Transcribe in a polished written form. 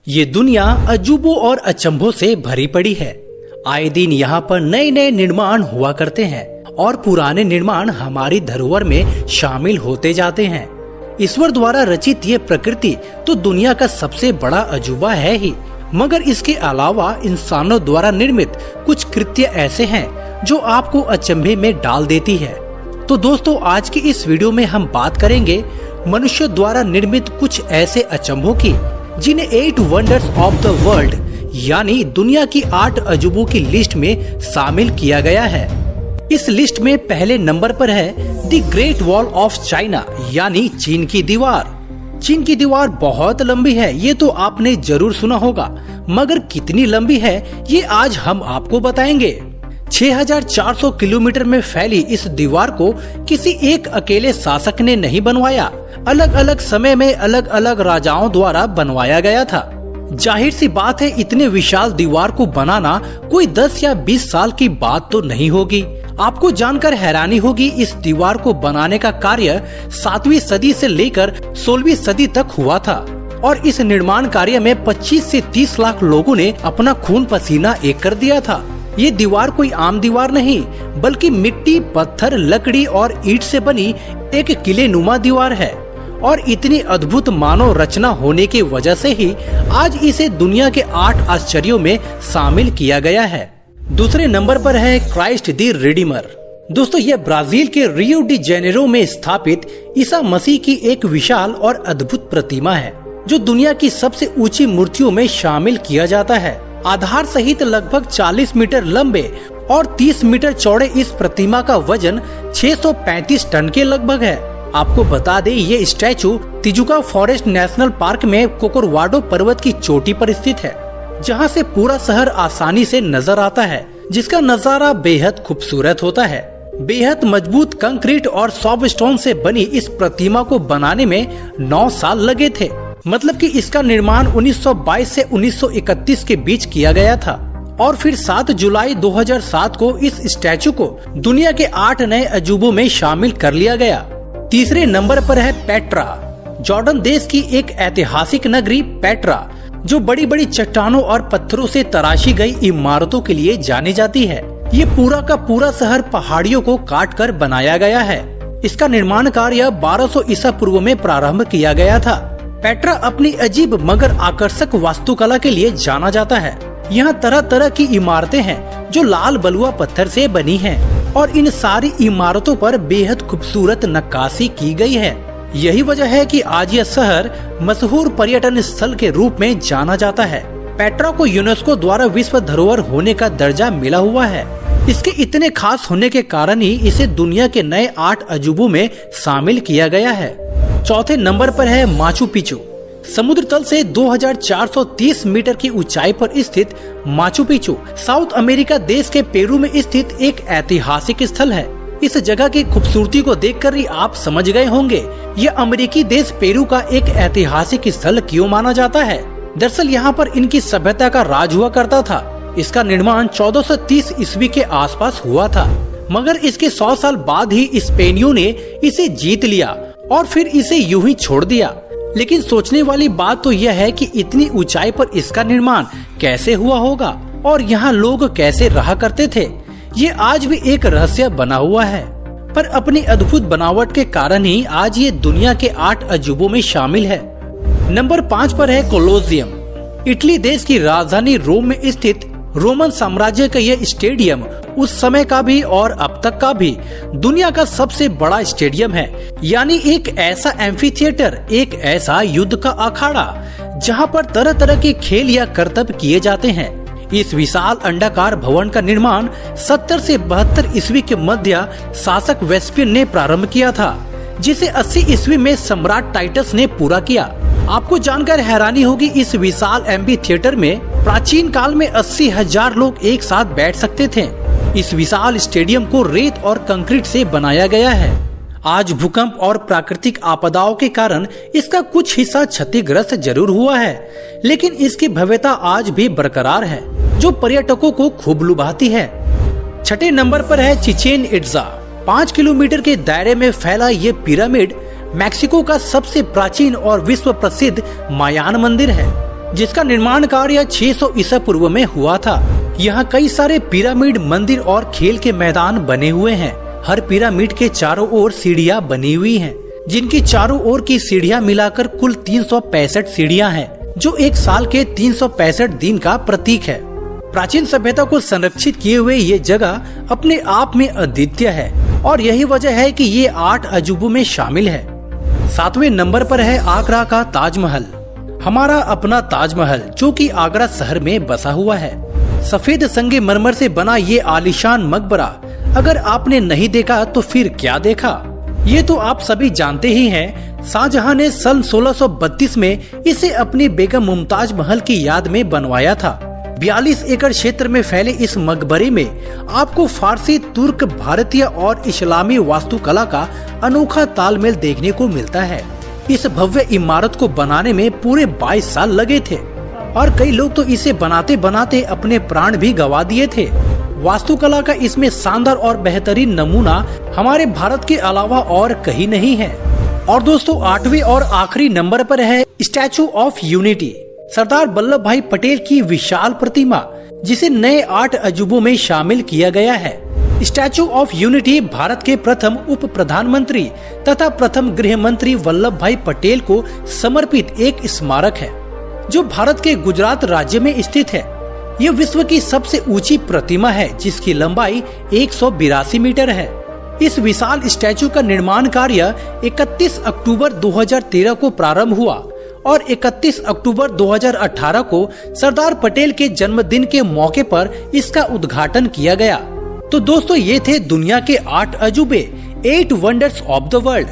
ये दुनिया अजूबों और अचंभों से भरी पड़ी है। आए दिन यहाँ पर नए नए निर्माण हुआ करते हैं और पुराने निर्माण हमारी धरोहर में शामिल होते जाते हैं। ईश्वर द्वारा रचित ये प्रकृति तो दुनिया का सबसे बड़ा अजूबा है ही, मगर इसके अलावा इंसानों द्वारा निर्मित कुछ कृत्य ऐसे हैं जो आपको अचंभे में डाल देती है। तो दोस्तों, आज की इस वीडियो में हम बात करेंगे मनुष्य द्वारा निर्मित कुछ ऐसे अचंभों की जिन्हें 8 वंडर्स ऑफ द वर्ल्ड यानी दुनिया की 8 अजूबों की लिस्ट में शामिल किया गया है। इस लिस्ट में पहले नंबर पर है the great wall of China यानी चीन की दीवार। चीन की दीवार बहुत लंबी है, ये तो आपने जरूर सुना होगा, मगर कितनी लंबी है ये आज हम आपको बताएंगे। 6400 किलोमीटर में फैली इस दीवार को किसी एक अकेले शासक ने नहीं बनवाया, अलग अलग समय में अलग अलग राजाओं द्वारा बनवाया गया था। जाहिर सी बात है, इतने विशाल दीवार को बनाना कोई 10 या 20 साल की बात तो नहीं होगी। आपको जानकर हैरानी होगी, इस दीवार को बनाने का कार्य 7वीं सदी से लेकर 16वीं सदी तक हुआ था और इस निर्माण कार्य में 25 से 30 लाख लोगों ने अपना खून पसीना एक कर दिया था। ये दीवार कोई आम दीवार नहीं, बल्कि मिट्टी, पत्थर, लकड़ी और ईंट से बनी एक किले नुमा दीवार है और इतनी अद्भुत मानव रचना होने की वजह से ही आज इसे दुनिया के 8 आश्चर्यों में शामिल किया गया है। दूसरे नंबर पर है क्राइस्ट द रिडीमर। दोस्तों, यह ब्राजील के रियो डी जेनेरो में स्थापित ईसा मसीह की एक विशाल और अद्भुत प्रतिमा है जो दुनिया की सबसे ऊंची मूर्तियों में शामिल किया जाता है। आधार सहित लगभग 40 मीटर लंबे और 30 मीटर चौड़े इस प्रतिमा का वजन 635 टन के लगभग है। आपको बता दें, ये statue Tijuca forest national park में कोकोरवाडो पर्वत की चोटी पर स्थित है, जहां से पूरा शहर आसानी से नजर आता है, जिसका नजारा बेहद खूबसूरत होता है। बेहद मजबूत कंक्रीट और सॉफ्ट स्टोन से बनी इस प्रतिमा को बनाने में 9 साल लगे थे। मतलब कि इसका निर्माण 1922 से 1931 के बीच किया गया था और फिर 7 जुलाई 2007 को इस स्टैचू को दुनिया के 8 नए अजूबों में शामिल कर लिया गया। तीसरे नंबर पर है पेट्रा। जॉर्डन देश की एक ऐतिहासिक नगरी पेट्रा, जो बड़ी बड़ी चट्टानों और पत्थरों से तराशी गई इमारतों के लिए जानी जाती है। ये पूरा का पूरा शहर पहाड़ियों को काट कर बनाया गया है। इसका निर्माण कार्य 1200 ईसा पूर्व में प्रारंभ किया गया था। पेट्रा अपनी अजीब मगर आकर्षक वास्तुकला के लिए जाना जाता है। यहाँ तरह तरह की इमारतें हैं जो लाल बलुआ पत्थर से बनी हैं और इन सारी इमारतों पर बेहद खूबसूरत नक्काशी की गई है। यही वजह है कि आज यह शहर मशहूर पर्यटन स्थल के रूप में जाना जाता है। पेट्रा को यूनेस्को द्वारा विश्व धरोहर होने का दर्जा मिला हुआ है। इसके इतने खास होने के कारण ही इसे दुनिया के नए 8 अजूबों में शामिल किया गया है। चौथे नंबर पर है माचू पिचू। समुद्र तल से 2430 मीटर की ऊंचाई पर स्थित माचू पिचू साउथ अमेरिका देश के पेरू में स्थित एक ऐतिहासिक स्थल है। इस जगह की खूबसूरती को देखकर ही आप समझ गए होंगे यह अमेरिकी देश पेरू का एक ऐतिहासिक स्थल क्यों माना जाता है। दरअसल यहाँ पर इनकी सभ्यता का राज हुआ करता था। इसका निर्माण 1430 ईस्वी के आसपास हुआ था, मगर इसके 100 साल बाद ही स्पेनियों ने इसे जीत लिया और फिर इसे यूं ही छोड़ दिया। लेकिन सोचने वाली बात तो यह है कि इतनी ऊंचाई पर इसका निर्माण कैसे हुआ होगा और यहाँ लोग कैसे रहा करते थे, ये आज भी एक रहस्य बना हुआ है। पर अपनी अद्भुत बनावट के कारण ही आज ये दुनिया के 8 अजूबों में शामिल है। नंबर 5 पर है कोलोसियम। इटली देश की राजधानी रोम में स्थित रोमन साम्राज्य का यह स्टेडियम उस समय का भी और अब तक का भी दुनिया का सबसे बड़ा स्टेडियम है। यानी एक ऐसा एम्फी थिएटर, एक ऐसा युद्ध का अखाड़ा जहां पर तरह तरह के खेल या करतब किए जाते हैं। इस विशाल अंडाकार भवन का निर्माण 70 से 72 ईस्वी के मध्य शासक वेस्पियन ने प्रारंभ किया था, जिसे 80 ईस्वी में सम्राट टाइटस ने पूरा किया। आपको जानकर हैरानी होगी, इस विशाल एम्फी थिएटर में प्राचीन काल में 80,000 लोग एक साथ बैठ सकते थे। इस विशाल स्टेडियम को रेत और कंक्रीट से बनाया गया है। आज भूकंप और प्राकृतिक आपदाओं के कारण इसका कुछ हिस्सा क्षतिग्रस्त जरूर हुआ है, लेकिन इसकी भव्यता आज भी बरकरार है, जो पर्यटकों को खूब लुभाती है। छठे नंबर पर है चिचेन इट्जा। 5 किलोमीटर के दायरे में फैला ये पिरामिड मैक्सिको का सबसे प्राचीन और विश्व प्रसिद्ध मायान मंदिर है। जिसका निर्माण कार्य 600 ईसा पूर्व में हुआ था। यहाँ कई सारे पिरामिड, मंदिर और खेल के मैदान बने हुए हैं। हर पिरामिड के चारों ओर सीढ़ियाँ बनी हुई हैं, जिनकी चारों ओर की सीढ़ियाँ मिलाकर कुल 365 सीढ़ियाँ हैं, जो एक साल के 365 दिन का प्रतीक है। प्राचीन सभ्यता को संरक्षित किए हुए ये जगह अपने आप में अद्वितीय है और यही वजह है कि ये 8 अजूबों में शामिल है। 7वें नंबर पर है आगरा का ताजमहल। हमारा अपना ताजमहल, जो कि आगरा शहर में बसा हुआ है। सफेद संगमरमर से बना ये आलीशान मकबरा अगर आपने नहीं देखा तो फिर क्या देखा। ये तो आप सभी जानते ही हैं। शाहजहां ने सन 1632 में इसे अपनी बेगम मुमताज महल की याद में बनवाया था। 42 एकड़ क्षेत्र में फैले इस मकबरे में आपको फारसी, तुर्क, भारतीय और इस्लामी वास्तुकला का अनोखा तालमेल देखने को मिलता है। इस भव्य इमारत को बनाने में पूरे 22 साल लगे थे और कई लोग तो इसे बनाते बनाते अपने प्राण भी गंवा दिए थे। वास्तुकला का इसमें शानदार और बेहतरीन नमूना हमारे भारत के अलावा और कहीं नहीं है। और दोस्तों 8वें और आखिरी नंबर पर है statue of unity, Sardar Vallabh भाई पटेल की विशाल प्रतिमा, जिसे नए 8 अजूबों में शामिल किया गया है। स्टैचू ऑफ यूनिटी भारत के प्रथम उप प्रधानमंत्री तथा प्रथम गृह मंत्री वल्लभ भाई पटेल को समर्पित एक स्मारक है, जो भारत के गुजरात राज्य में स्थित है। यह विश्व की सबसे ऊंची प्रतिमा है, जिसकी लंबाई 182 मीटर है। इस विशाल स्टैचू का निर्माण कार्य 31 अक्टूबर 2013 को प्रारंभ हुआ और 31 अक्टूबर 2018 को सरदार पटेल के जन्मदिन के मौके पर इसका उद्घाटन किया गया। तो दोस्तों ये थे दुनिया के 8 अजूबे, 8 वंडर्स ऑफ द वर्ल्ड।